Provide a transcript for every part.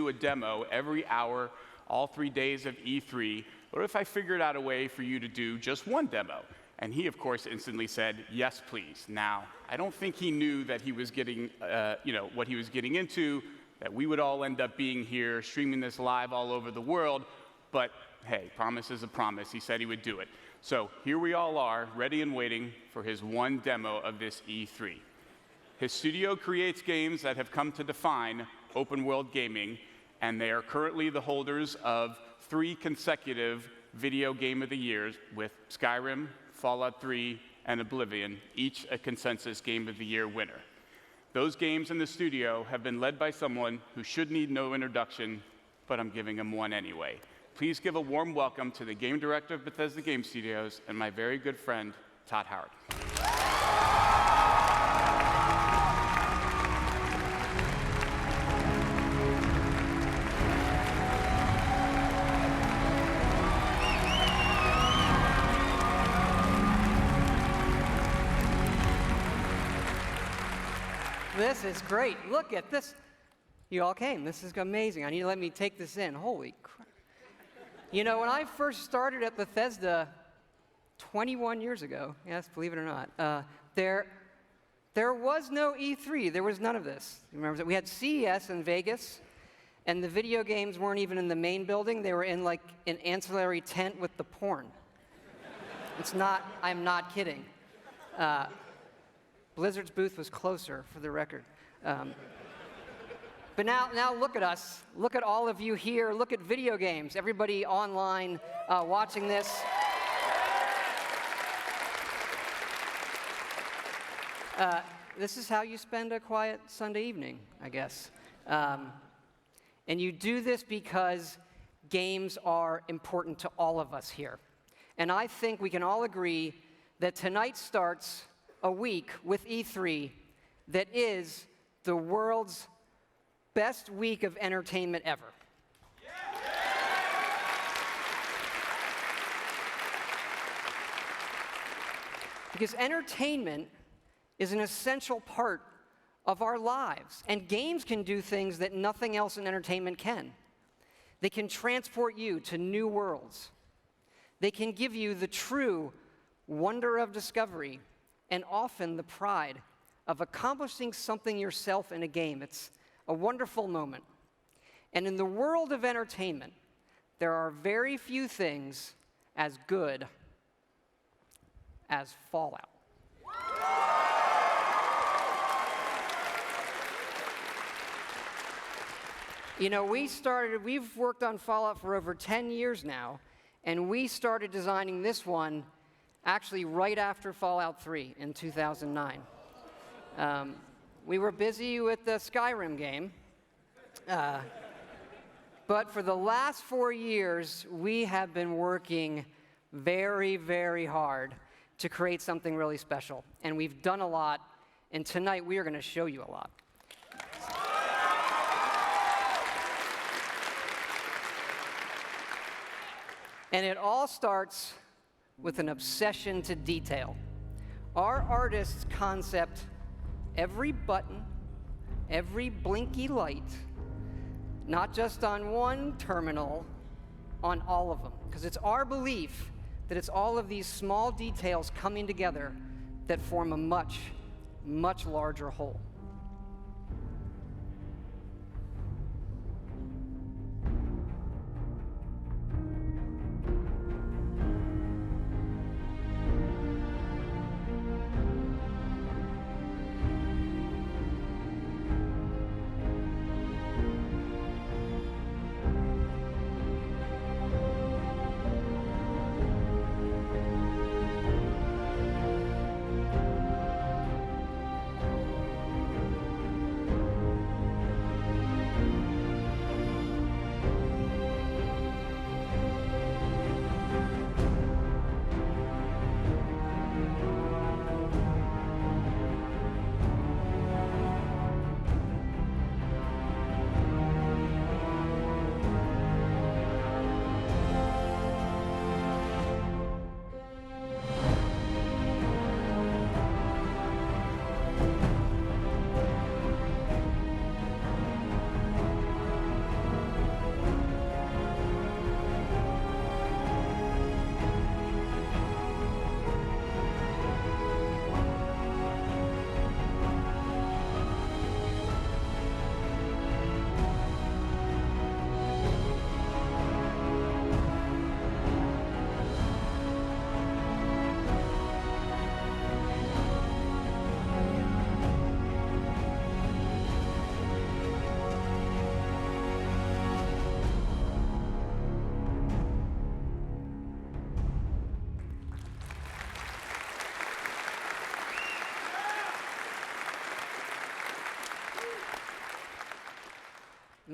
do a demo every hour, all 3 days of E3. What if I figured out a way for you to do just one demo? And he, of course, instantly said, yes, please. Now, I don't think he knew that he was getting, what he was getting into, that we would all end up being here, streaming this live all over the world. But hey, promise is a promise. He said he would do it. So here we all are, ready and waiting for his one demo of this E3. His studio creates games that have come to define open world gaming, and they are currently the holders of 3 consecutive Video Game of the Years, with Skyrim, Fallout 3, and Oblivion, each a consensus Game of the Year winner. Those games in the studio have been led by someone who should need no introduction, but I'm giving him one anyway. Please give a warm welcome to the game director of Bethesda Game Studios and my very good friend, Todd Howard. This is great. Look at this. You all came. This is amazing. I need to let me take this in. Holy crap. You know, when I first started at Bethesda 21 years ago, yes, believe it or not, there was no E3. There was none of this. You remember that? We had CES in Vegas, and the video games weren't even in the main building. They were in, like, an ancillary tent with the porn. It's not, I'm not kidding. Blizzard's booth was closer, for the record. But now look at us. Look at all of you here. Look at video games. Everybody online watching this. This is how you spend a quiet Sunday evening, I guess. And you do this because games are important to all of us here. And I think we can all agree that tonight starts a week with E3 that is the world's best week of entertainment ever. Because entertainment is an essential part of our lives, and games can do things that nothing else in entertainment can. They can transport you to new worlds. They can give you the true wonder of discovery and often the pride of accomplishing something yourself in a game. It's a wonderful moment. And in the world of entertainment, there are very few things as good as Fallout. You know, we've worked on Fallout for over 10 years now, and we started designing this one actually right after Fallout 3 in 2009. We were busy with the Skyrim game, but for the last 4 years, we have been working very, very hard to create something really special. And we've done a lot, and tonight we are going to show you a lot. And it all starts with an obsession to detail. Our artists concept every button, every blinky light, not just on one terminal, on all of them. Because it's our belief that it's all of these small details coming together that form a much, much larger whole.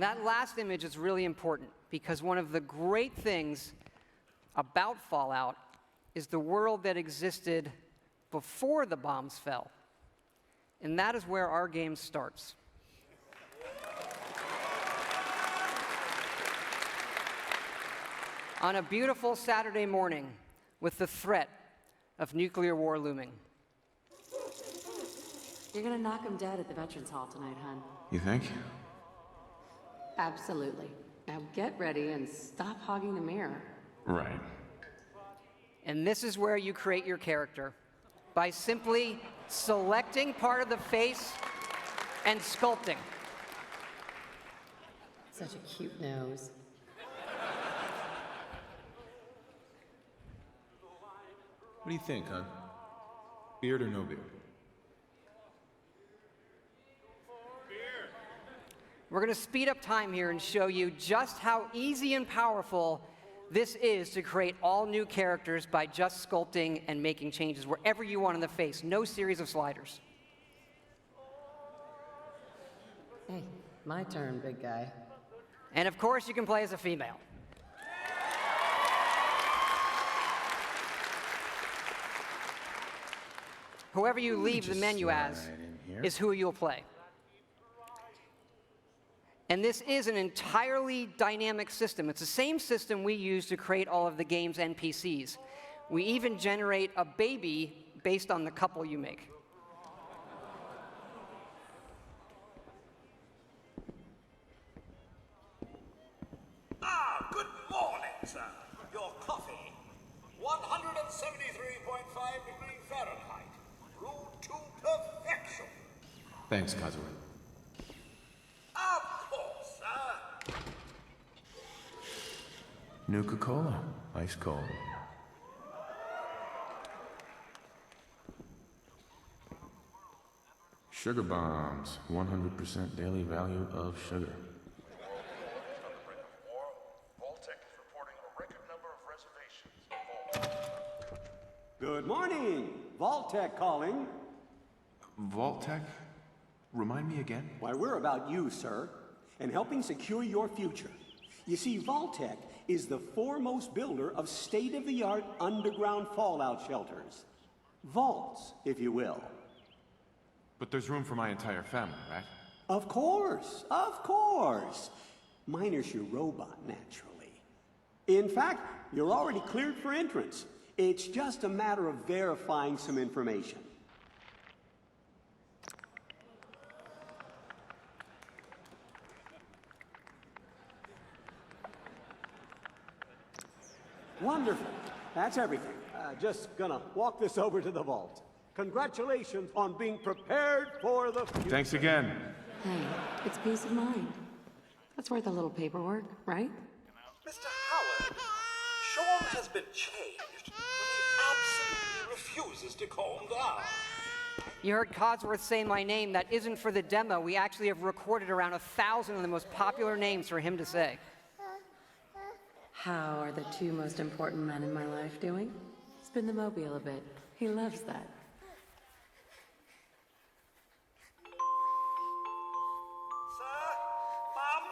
That last image is really important because one of the great things about Fallout is the world that existed before the bombs fell. And that is where our game starts. On a beautiful Saturday morning with the threat of nuclear war looming. You're gonna knock him dead at the Veterans Hall tonight, hon. You think? Absolutely. Now get ready and stop hogging the mirror. Right. And this is where you create your character, by simply selecting part of the face and sculpting. Such a cute nose. What do you think, hon? Beard or no beard? We're going to speed up time here and show you just how easy and powerful this is to create all new characters by just sculpting and making changes wherever you want in the face. No series of sliders. Hey, my turn, big guy. And of course, you can play as a female. Whoever you leave the menu as is who you'll play. And this is an entirely dynamic system. It's the same system we use to create all of the game's NPCs. We even generate a baby based on the couple you make. Good morning, sir. Your coffee. 173.5 degrees Fahrenheit. Brewed to perfection. Thanks, Kazuo. Of course, sir. Nuka-Cola. Ice cold. Sugar bombs. 100% daily value of sugar. Good morning. Vault-Tec calling. Vault-Tec? Remind me again? Why, we're about you, sir, and helping secure your future. You see, Vault-Tec is the foremost builder of state-of-the-art underground fallout shelters. Vaults, if you will. But there's room for my entire family, right? Of course, of course. Minus your robot, naturally. In fact, you're already cleared for entrance. It's just a matter of verifying some information. Wonderful. That's everything. Just gonna walk this over to the vault. Congratulations on being prepared for the future. Thanks again. Hey, it's peace of mind. That's worth a little paperwork, right? Mr. Howard, Sean has been changed, but he absolutely refuses to calm down. You heard Codsworth say my name. That isn't for the demo. We actually have recorded around 1,000 of the most popular names for him to say. How are the two most important men in my life doing? Spin the mobile a bit. He loves that. Sir, Mom,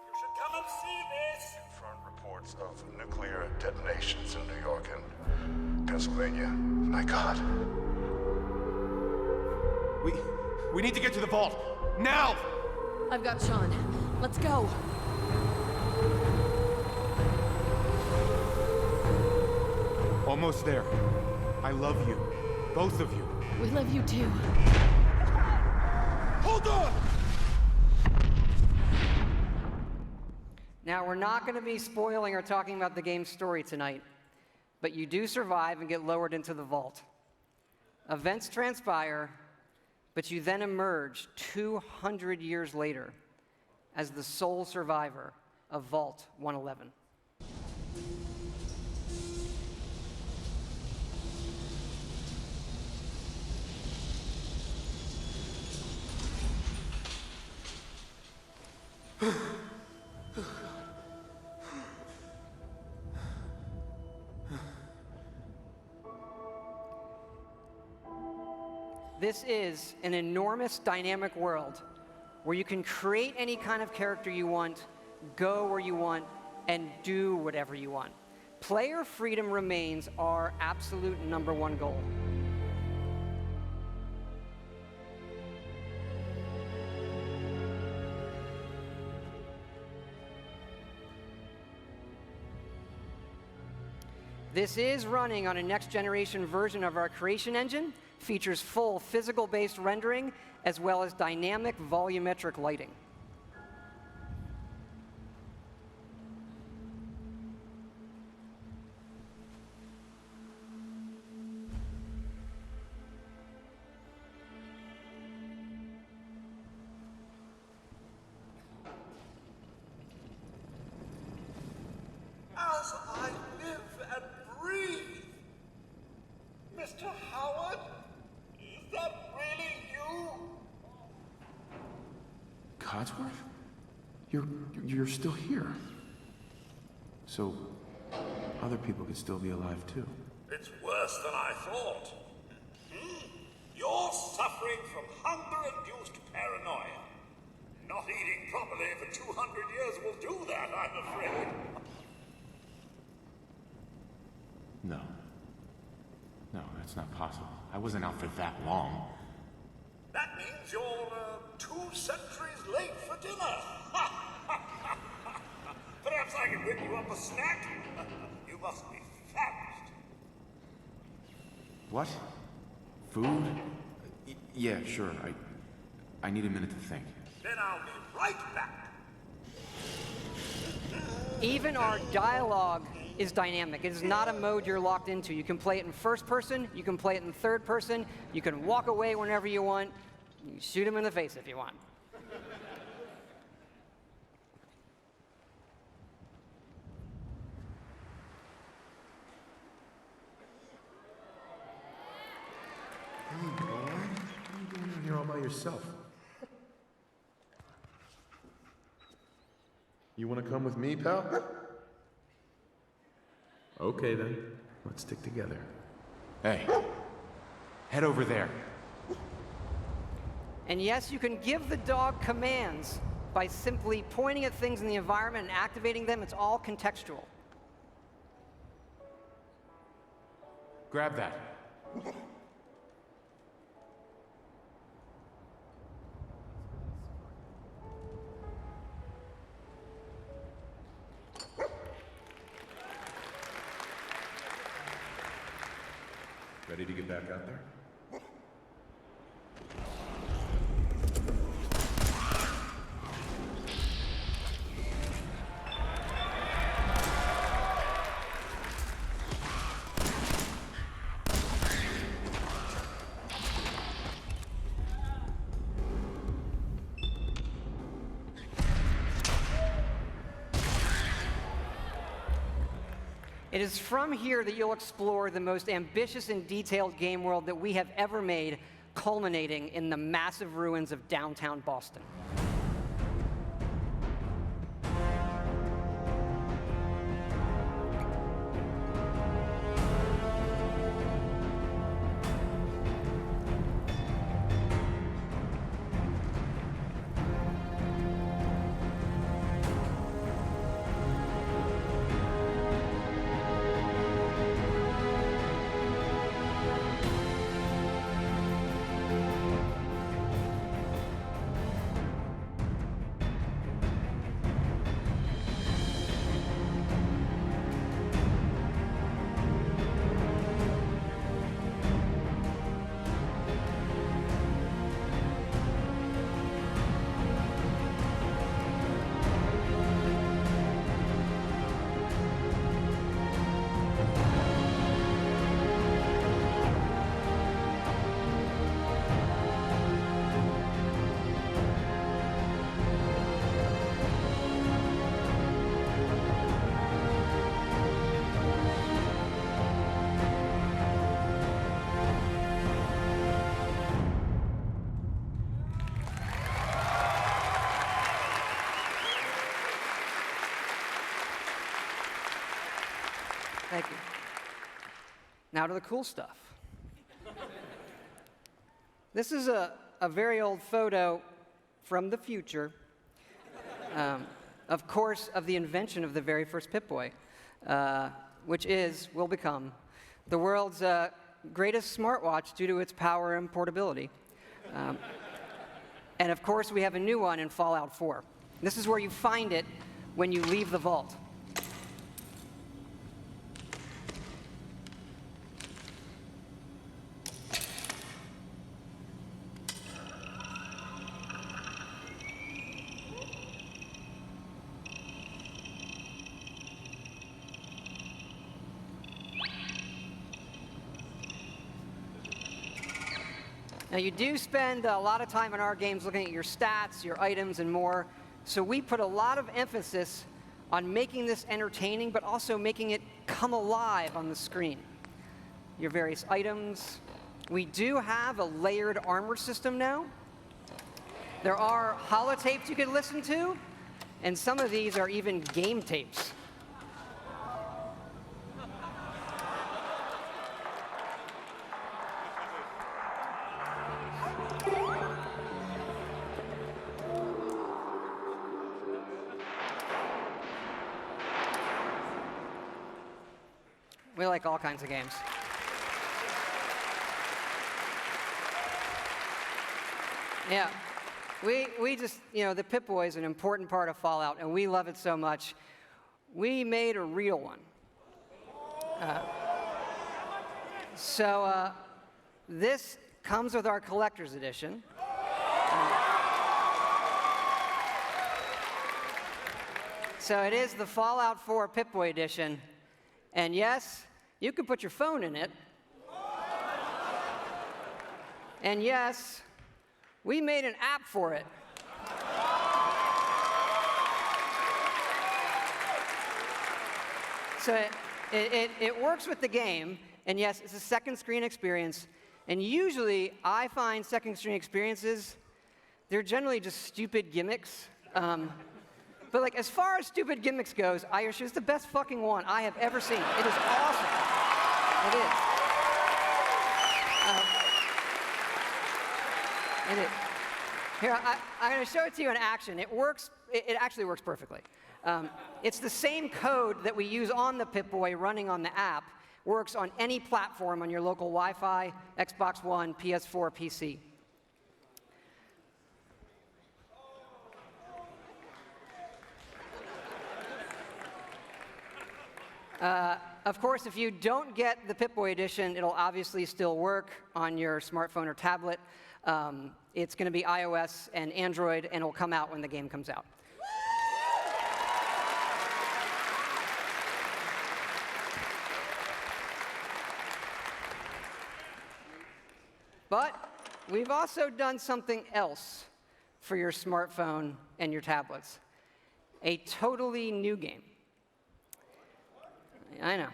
you should come and see this. Confirmed reports of nuclear detonations in New York and Pennsylvania. My God. We need to get to the vault. Now! I've got Sean. Let's go. Almost there. I love you. Both of you. We love you too. Hold on! Now, we're not going to be spoiling or talking about the game's story tonight, but you do survive and get lowered into the vault. Events transpire, but you then emerge 200 years later as the sole survivor of Vault 111. This is an enormous dynamic world where you can create any kind of character you want, go where you want, and do whatever you want. Player freedom remains our absolute #1 goal. This is running on a next-generation version of our creation engine, features full physical-based rendering, as well as dynamic volumetric lighting. As I live and breathe. Mr. Howard, is that really you? Codsworth? You're still here. So, other people could still be alive too. It's worse than I thought. You're suffering from hunger-induced paranoia. Not eating properly for 200 years will do that, I'm afraid. No. No, that's not possible. I wasn't out for that long. That means you're 2 centuries late for dinner. Perhaps I can whip you up a snack. You must be famished. What? Food? Yeah, sure. I need a minute to think. Then I'll be right back. Even our dialogue is dynamic. It is not a mode you're locked into. You can play it in first person, you can play it in third person, you can walk away whenever you want, you can shoot him in the face if you want. Hey, boy. What are you doing out here all by yourself? You want to come with me, pal? Okay, then. Let's stick together. Hey, head over there. And yes, you can give the dog commands by simply pointing at things in the environment and activating them. It's all contextual. Grab that. Ready to get back out there? It is from here that you'll explore the most ambitious and detailed game world that we have ever made, culminating in the massive ruins of downtown Boston. Thank you. Now to the cool stuff. This is a very old photo from the future, of course, of the invention of the very first Pip-Boy, which will become the world's greatest smartwatch due to its power and portability. And of course, we have a new one in Fallout 4. This is where you find it when you leave the vault. Now, you do spend a lot of time in our games looking at your stats, your items, and more, so we put a lot of emphasis on making this entertaining, but also making it come alive on the screen. Your various items. We do have a layered armor system now. There are holotapes you can listen to, and some of these are even game tapes. We like all kinds of games. Yeah, we just, the Pip-Boy is an important part of Fallout, and we love it so much. We made a real one. So this comes with our collector's edition. So it is the Fallout 4 Pip-Boy edition. And yes, you can put your phone in it. And yes, we made an app for it. So it works with the game, and yes, it's a second screen experience. And usually, I find second screen experiences, they're generally just stupid gimmicks. But like, as far as stupid gimmicks goes, I assure you it's the best fucking one I have ever seen. It is awesome. It is. It is. Here, I'm going to show it to you in action. It works. It actually works perfectly. It's the same code that we use on the Pip-Boy running on the app. Works on any platform on your local Wi-Fi, Xbox One, PS4, PC. Of course, if you don't get the Pip-Boy edition, it'll obviously still work on your smartphone or tablet. It's going to be iOS and Android, and it'll come out when the game comes out. But we've also done something else for your smartphone and your tablets. A totally new game. I know.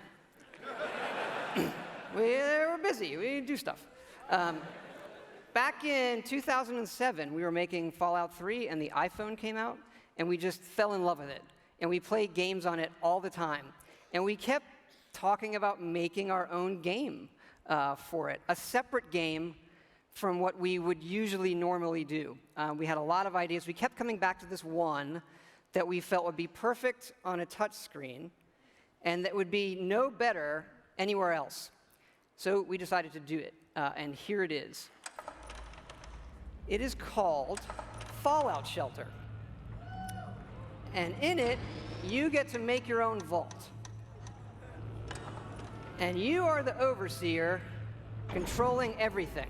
We're busy. We do stuff. Back in 2007, we were making Fallout 3, and the iPhone came out, and we just fell in love with it. And we played games on it all the time. And we kept talking about making our own game for it, a separate game from what we would usually normally do. We had a lot of ideas. We kept coming back to this one that we felt would be perfect on a touch screen, and that would be no better anywhere else. So we decided to do it, and here it is. It is called Fallout Shelter. And in it, you get to make your own vault. And you are the overseer controlling everything.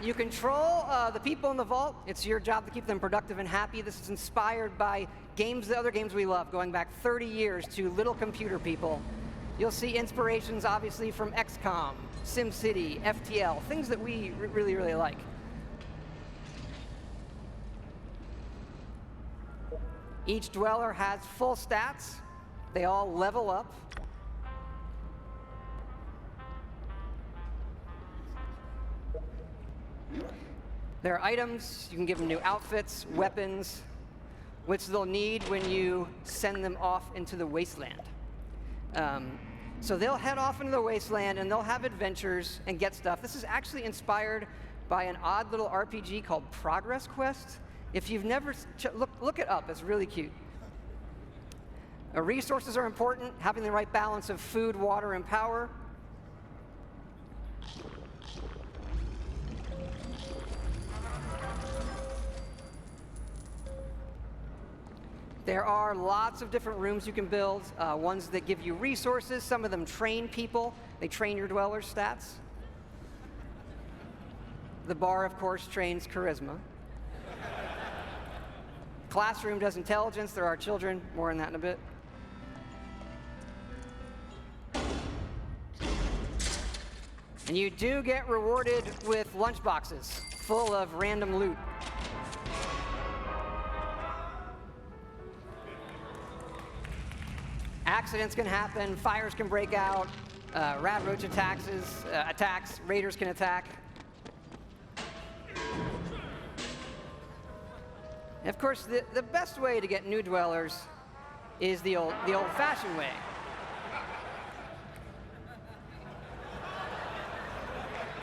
You control the people in the vault. It's your job to keep them productive and happy. This is inspired by the other games we love, going back 30 years to Little Computer People. You'll see inspirations, obviously, from XCOM, SimCity, FTL, things that we really, really like. Each dweller has full stats. They all level up. There are items. You can give them new outfits, weapons, which they'll need when you send them off into the wasteland. So they'll head off into the wasteland and they'll have adventures and get stuff. This is actually inspired by an odd little RPG called Progress Quest. If you've never, look it up, it's really cute. Resources are important, having the right balance of food, water, and power. There are lots of different rooms you can build, ones that give you resources. Some of them train people. They train your dwellers' stats. The bar, of course, trains charisma. Classroom does intelligence. There are children. More on that in a bit. And you do get rewarded with lunchboxes full of random loot. Accidents can happen, fires can break out, rat roach attacks, raiders can attack. And of course, the best way to get new dwellers is the old-fashioned way.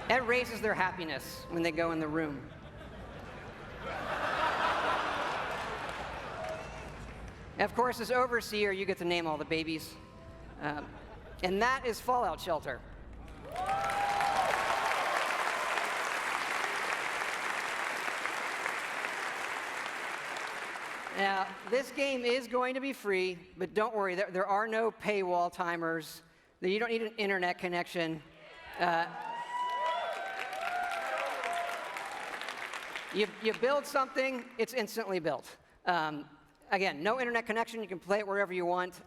It raises their happiness when they go in the room. And of course, as overseer, you get to name all the babies. And that is Fallout Shelter. Now, this game is going to be free, but don't worry, there are no paywall timers. You don't need an internet connection. You build something, it's instantly built. Again, no internet connection. You can play it wherever you want.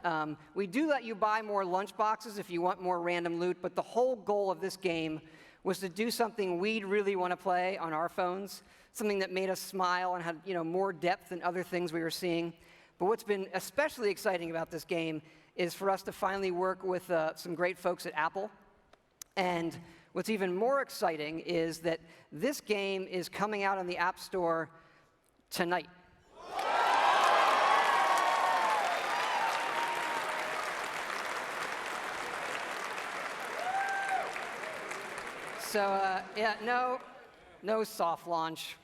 We do let you buy more lunch boxes if you want more random loot, but the whole goal of this game was to do something we'd really want to play on our phones, something that made us smile and had more depth than other things we were seeing. But what's been especially exciting about this game is for us to finally work with some great folks at Apple. And what's even more exciting is that this game is coming out on the App Store tonight. So, yeah, no soft launch.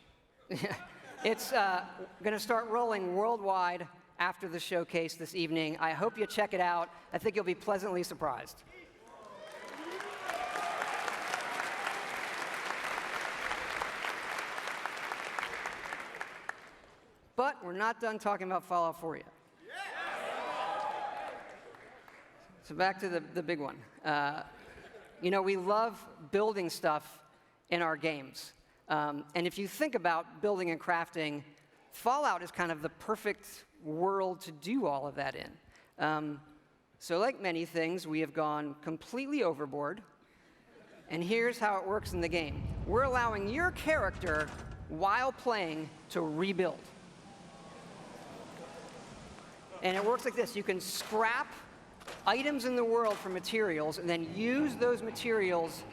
It's going to start rolling worldwide after the showcase this evening. I hope you check it out. I think you'll be pleasantly surprised. But we're not done talking about Fallout 4 yet. So back to the big one. We love building stuff in our games. And if you think about building and crafting, Fallout is kind of the perfect world to do all of that in. So like many things, we have gone completely overboard. And here's how it works in the game. We're allowing your character, while playing, to rebuild. And it works like this. You can scrap items in the world for materials and then use those materials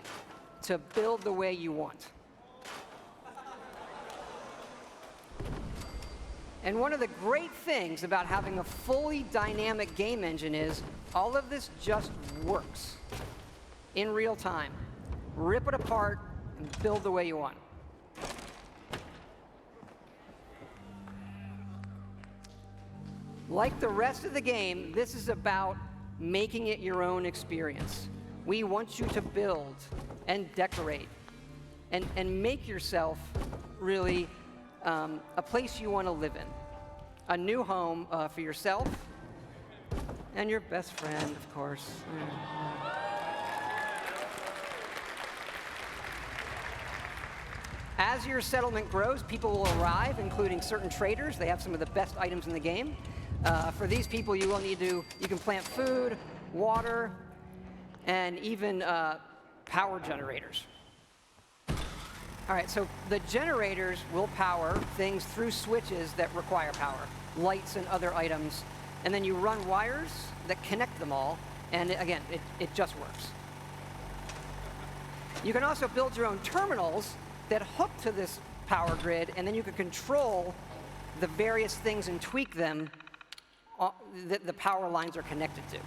to build the way you want. And one of the great things about having a fully dynamic game engine is all of this just works in real time. Rip it apart and build the way you want. Like the rest of the game, this is about making it your own experience. We want you to build and decorate and make yourself really a place you want to live in. A new home for yourself and your best friend, of course. As your settlement grows, people will arrive, including certain traders. They have some of the best items in the game. For these people, you can plant food, water, and even power generators. All right, so the generators will power things through switches that require power, lights and other items, and then you run wires that connect them all, and again, it just works. You can also build your own terminals that hook to this power grid, and then you can control the various things and tweak them that the power lines are connected to.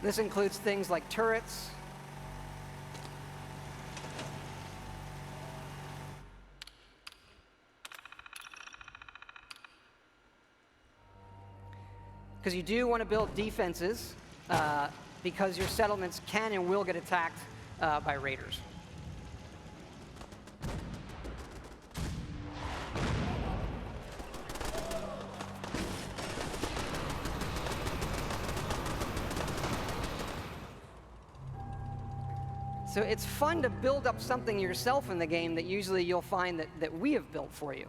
This includes things like turrets, because you do want to build defenses because your settlements can and will get attacked by raiders. So it's fun to build up something yourself in the game that usually you'll find that we have built for you.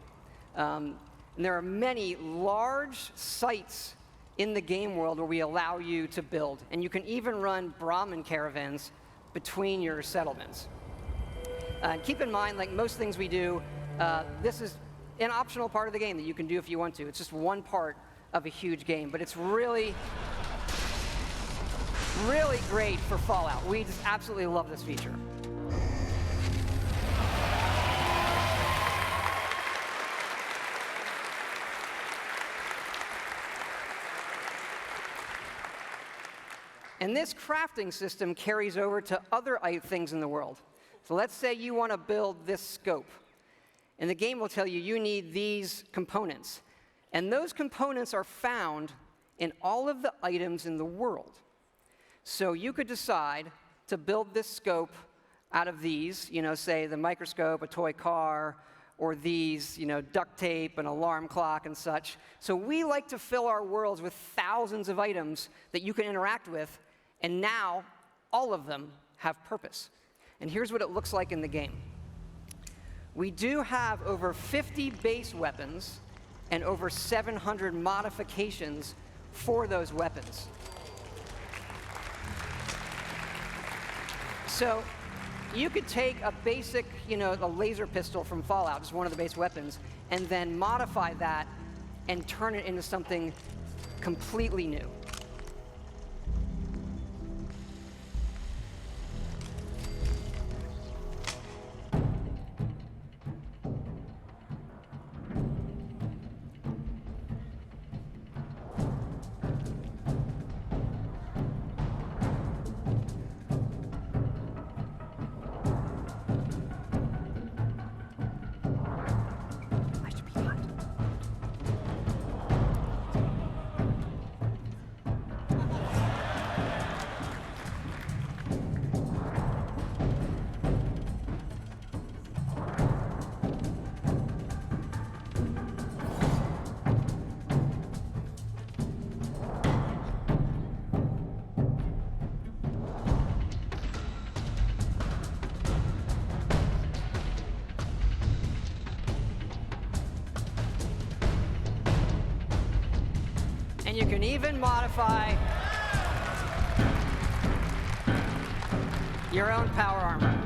And there are many large sites in the game world where we allow you to build. And you can even run Brahmin caravans between your settlements. Keep in mind, like most things we do, this is an optional part of the game that you can do if you want to. It's just one part of a huge game, but it's really great for Fallout. We just absolutely love this feature. And this crafting system carries over to other things in the world. So let's say you want to build this scope. And the game will tell you you need these components. And those components are found in all of the items in the world. So you could decide to build this scope out of these, say the microscope, a toy car, or these, duct tape, an alarm clock, and such. So we like to fill our worlds with thousands of items that you can interact with, and now all of them have purpose. And here's what it looks like in the game. We do have over 50 base weapons and over 700 modifications for those weapons. So you could take a basic, a laser pistol from Fallout, just one of the base weapons, and then modify that and turn it into something completely new. And you can even modify your own power armor.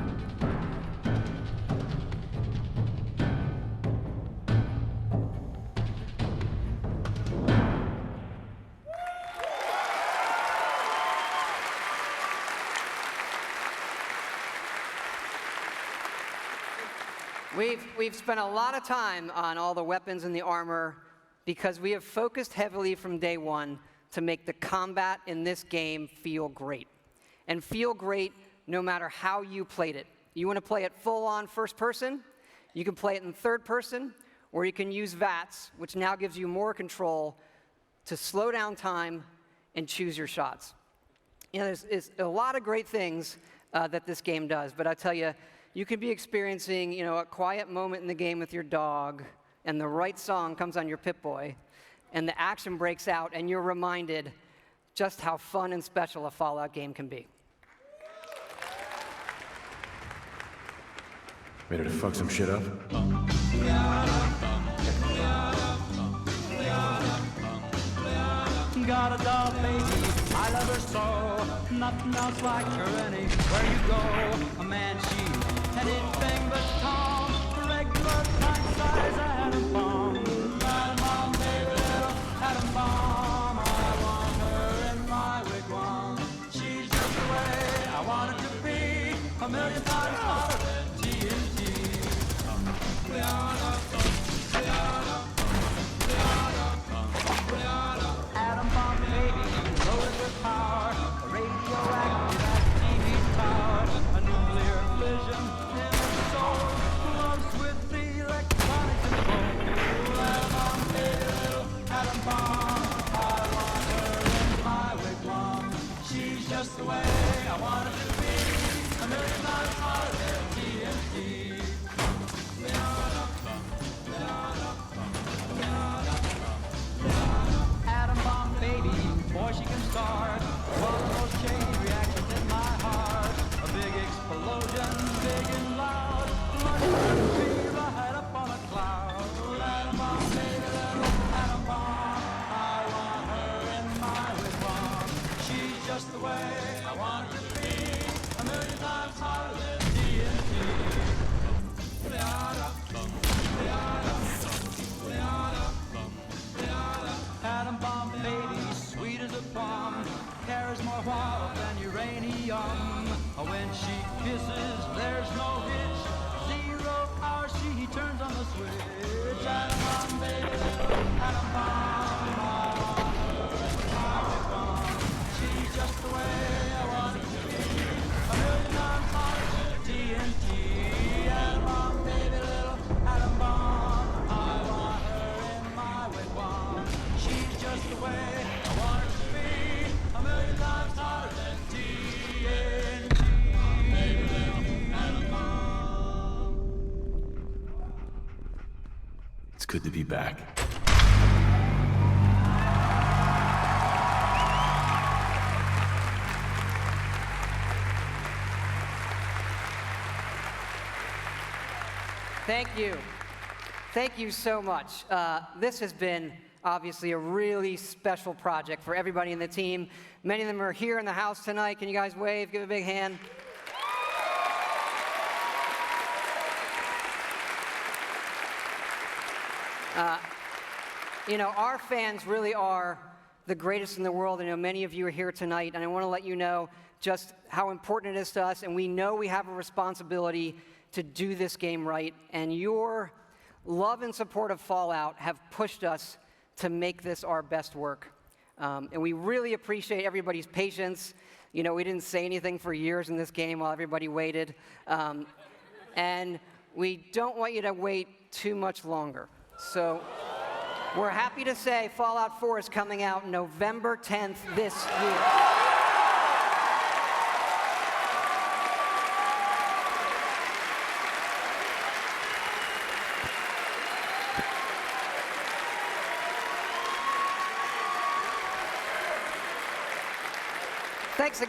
We've spent a lot of time on all the weapons and the armor because we have focused heavily from day one to make the combat in this game feel great. And feel great no matter how you played it. You want to play it full-on first person, you can play it in third person, or you can use VATS, which now gives you more control to slow down time and choose your shots. There's a lot of great things that this game does, but I tell you, you could be experiencing, a quiet moment in the game with your dog, and the right song comes on your Pip-Boy, and the action breaks out, and you're reminded just how fun and special a Fallout game can be. Ready to fuck some shit up? Got a doll baby, I love her so. Nothing else like her anywhere you go. A man, she's anything but tall. Regular pint size atom bomb. Atom bomb, baby, little atom bomb. I want her in my wigwam. She's just the way I want it to be. A million times hotter than TNT. Atom bomb, baby, loaded with power. good to be back. Thank you. Thank you so much. This has been obviously a really special project for everybody in the team. Many of them are here in the house tonight. Can you guys wave? Give a big hand. You know, our fans really are the greatest in the world. I know many of you are here tonight, and I want to let you know just how important it is to us, and we know we have a responsibility to do this game right, and your love and support of Fallout have pushed us to make this our best work. And we really appreciate everybody's patience. You know, we didn't say anything for years in this game while everybody waited. And we don't want you to wait too much longer. So we're happy to say Fallout 4 is coming out November 10th this year. Thanks again.